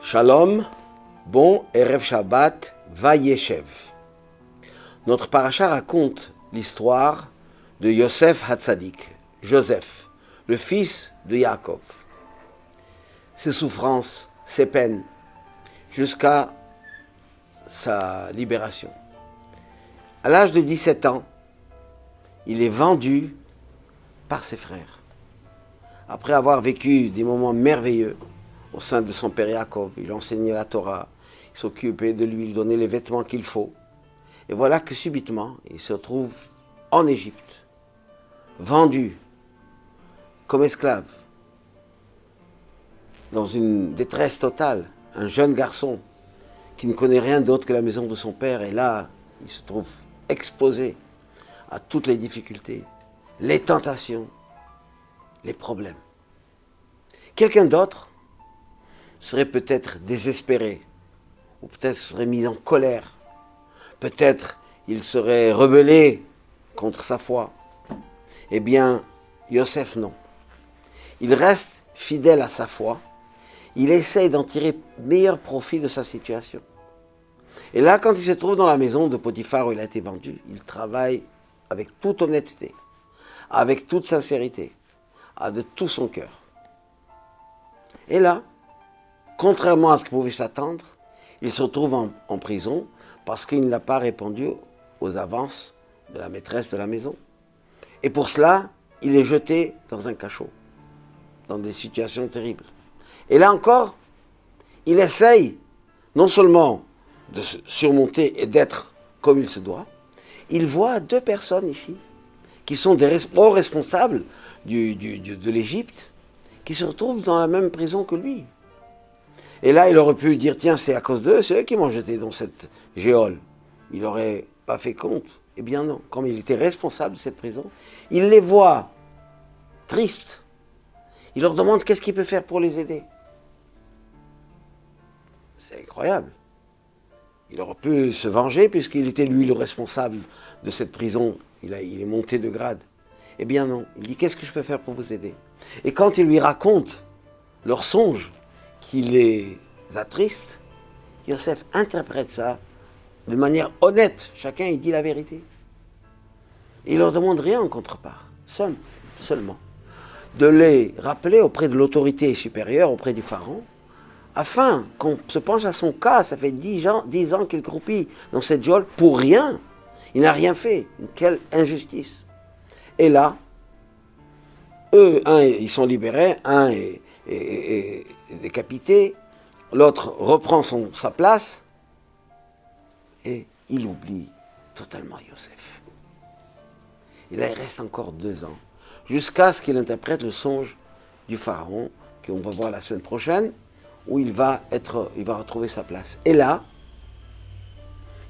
Shalom, bon Erev Shabbat, Vayeshev. Notre paracha raconte l'histoire de Yosef Hatzadik, Joseph, le fils de Yaakov. Ses souffrances, ses peines, jusqu'à sa libération. À l'âge de 17 ans, il est vendu par ses frères. Après avoir vécu des moments merveilleux, au sein de son père Yaakov, il enseignait la Torah, il s'occupait de lui, il donnait les vêtements qu'il faut. Et voilà que subitement, il se retrouve en Égypte, vendu comme esclave, dans une détresse totale, un jeune garçon qui ne connaît rien d'autre que la maison de son père. Et là, il se trouve exposé à toutes les difficultés, les tentations, les problèmes. Quelqu'un d'autre serait peut-être désespéré, ou peut-être serait mis en colère, peut-être il serait rebellé contre sa foi. Eh bien, Yosef, non. Il reste fidèle à sa foi, il essaye d'en tirer meilleur profit de sa situation. Et là, quand il se trouve dans la maison de Potiphar où il a été vendu, il travaille avec toute honnêteté, avec toute sincérité, de tout son cœur. Et là, contrairement à ce qu'il pouvait s'attendre, il se retrouve en prison parce qu'il n'a pas répondu aux avances de la maîtresse de la maison. Et pour cela, il est jeté dans un cachot, dans des situations terribles. Et là encore, il essaye non seulement de se surmonter et d'être comme il se doit, il voit deux personnes ici, qui sont des hauts responsables de l'Égypte, qui se retrouvent dans la même prison que lui. Et là, il aurait pu dire, tiens, c'est à cause d'eux, c'est eux qui m'ont jeté dans cette géole. Il n'aurait pas fait compte. Eh bien non, comme il était responsable de cette prison, il les voit tristes. Il leur demande qu'est-ce qu'il peut faire pour les aider. C'est incroyable. Il aurait pu se venger puisqu'il était lui le responsable de cette prison. Il est monté de grade. Eh bien non, il dit, qu'est-ce que je peux faire pour vous aider? Et quand il lui raconte leur songe, qui les attriste, Yosef interprète ça de manière honnête. Chacun, il dit la vérité. Il ne leur demande rien en contrepart, seulement de les rappeler auprès de l'autorité supérieure, auprès du pharaon, afin qu'on se penche à son cas. Ça fait 10 ans qu'il croupit dans cette geôle pour rien. Il n'a rien fait. Quelle injustice. Et là, eux, un, ils sont libérés, un est décapité, l'autre reprend sa place, et il oublie totalement Yosef. Et là, il reste encore 2 ans, jusqu'à ce qu'il interprète le songe du pharaon, qu'on va voir la semaine prochaine, où il va retrouver sa place. Et là,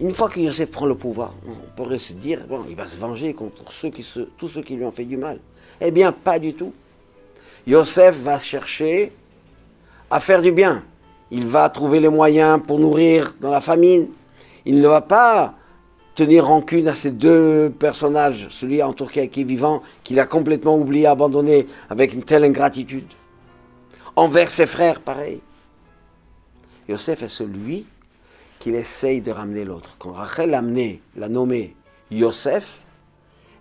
une fois que Yosef prend le pouvoir, on pourrait se dire, bon, il va se venger contre tous ceux qui lui ont fait du mal. Eh bien, pas du tout. Yosef va chercher à faire du bien. Il va trouver les moyens pour nourrir dans la famine. Il ne va pas tenir rancune à ces deux personnages, celui en Turquie qui est vivant, qu'il a complètement oublié, abandonné avec une telle ingratitude. Envers ses frères, pareil. Yosef est celui qu'il essaye de ramener l'autre. Quand Rachel l'a nommé Yosef,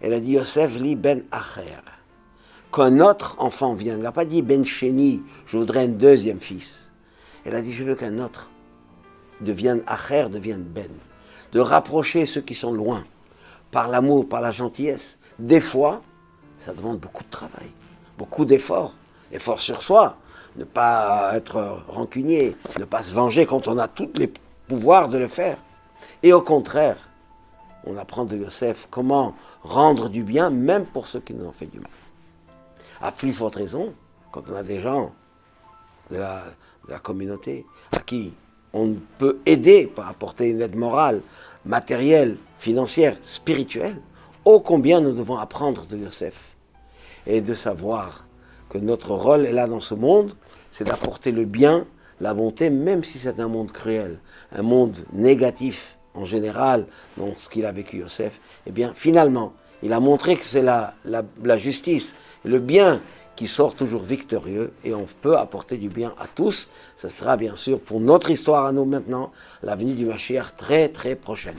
elle a dit Yosef li ben Acher. Qu'un autre enfant vienne. Elle n'a pas dit ben Sheni, je voudrais un deuxième fils. Elle a dit je veux qu'un autre devienne Acher, devienne Ben. De rapprocher ceux qui sont loin, par l'amour, par la gentillesse. Des fois, ça demande beaucoup de travail, beaucoup d'efforts. Efforts sur soi, ne pas être rancunier, ne pas se venger quand on a tous les pouvoirs de le faire. Et au contraire, on apprend de Yosef comment rendre du bien, même pour ceux qui nous ont fait du mal. À plus forte raison, quand on a des gens de la communauté à qui on peut aider par apporter une aide morale, matérielle, financière, spirituelle, ô combien nous devons apprendre de Yosef et de savoir que notre rôle est là dans ce monde, c'est d'apporter le bien, la bonté, même si c'est un monde cruel, un monde négatif en général, dans ce qu'il a vécu Yosef, eh bien finalement, il a montré que c'est la justice, le bien qui sort toujours victorieux, et on peut apporter du bien à tous. Ce sera bien sûr pour notre histoire à nous maintenant, la venue du Mashiach très très prochaine.